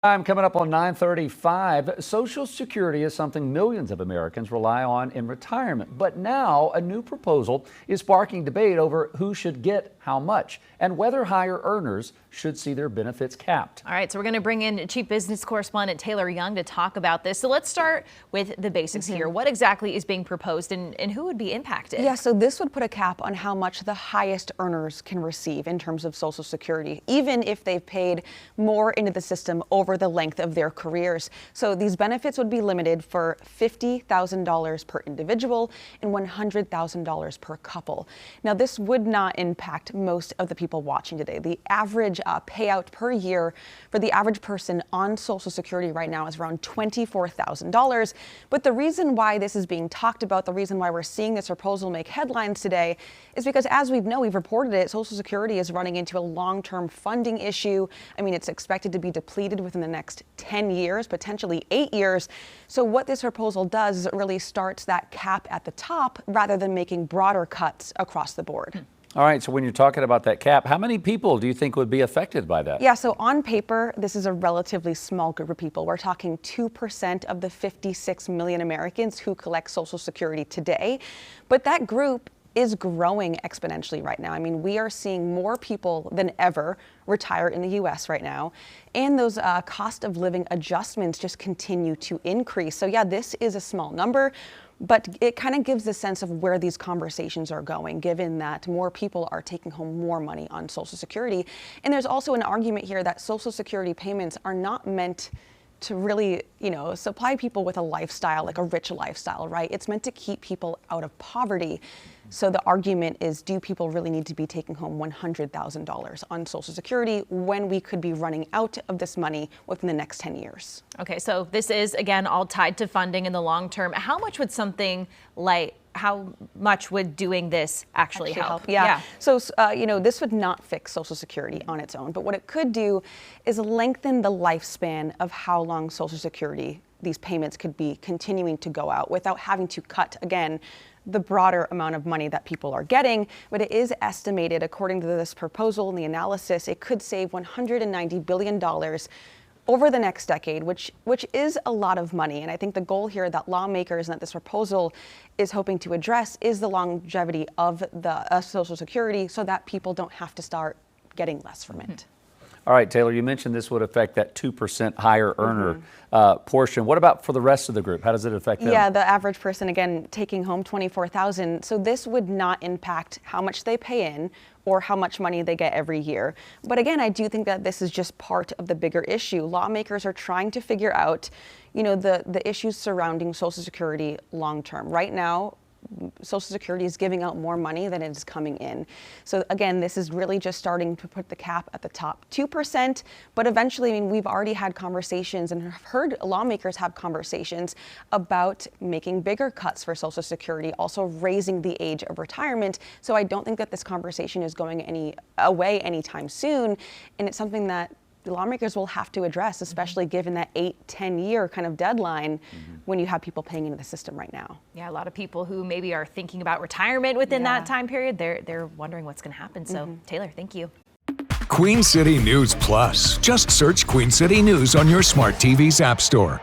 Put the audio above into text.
I'm coming up on 9:35. Social Security is something millions of Americans rely on in retirement. But now a new proposal is sparking debate over who should get how much and whether higher earners should see their benefits capped. All right, so we're going to bring in Chief Business Correspondent Taylor Young to talk about this. So let's start with the basics here. What exactly is being proposed and who would be impacted? Yeah, so this would put a cap on how much the highest earners can receive in terms of Social Security, even if they've paid more into the system over the length of their careers. So these benefits would be limited for $50,000 per individual and $100,000 per couple. Now, this would not impact most of the people watching today. The average payout per year for the average person on Social Security right now is around $24,000. But the reason why this is being talked about, the reason why we're seeing this proposal make headlines today, is because as we've reported it, Social Security is running into a long-term funding issue. I mean, it's expected to be depleted within the next 10 years, potentially 8 years. So what this proposal does is it really starts that cap at the top rather than making broader cuts across the board. All right, so when you're talking about that cap, how many people do you think would be affected by that? Yeah, so on paper, this is a relatively small group of people. We're talking 2% of the 56 million Americans who collect Social Security today. But that group is growing exponentially right now. I mean, we are seeing more people than ever retire in the U.S. right now, and those cost of living adjustments just continue to increase. So yeah, this is a small number, but it kind of gives a sense of where these conversations are going, given that more people are taking home more money on Social Security. And there's also an argument here that Social Security payments are not meant to really, supply people with a lifestyle, like a rich lifestyle, right? It's meant to keep people out of poverty. So the argument is, do people really need to be taking home $100,000 on Social Security when we could be running out of this money within the next 10 years? Okay, so this is, again, all tied to funding in the long term. How much would doing this actually help? Yeah. So, this would not fix Social Security on its own, but what it could do is lengthen the lifespan of how long Social Security, these payments could be continuing to go out without having to cut, again, the broader amount of money that people are getting. But it is estimated, according to this proposal and the analysis, it could save $190 billion over the next decade, which is a lot of money. And I think the goal here that lawmakers and that this proposal is hoping to address is the longevity of the Social Security so that people don't have to start getting less from it. All right, Taylor, you mentioned this would affect that 2% higher earner portion. What about for the rest of the group? How does it affect them? Yeah, the average person, again, taking home $24,000. So this would not impact how much they pay in or how much money they get every year. But again, I do think that this is just part of the bigger issue. Lawmakers are trying to figure out, the issues surrounding Social Security long term. Right now, Social Security is giving out more money than it is coming in. So again, this is really just starting to put the cap at the top 2%, but eventually, we've already had conversations and have heard lawmakers have conversations about making bigger cuts for Social Security, also raising the age of retirement. So I don't think that this conversation is going away anytime soon, and it's something that the lawmakers will have to address, especially given that 8-10 year kind of deadline when you have people paying into the system right now. Yeah, a lot of people who maybe are thinking about retirement within that time period, they're wondering what's going to happen. So Taylor, thank you. Queen City News Plus. Just search Queen City News on your smart TV's app store.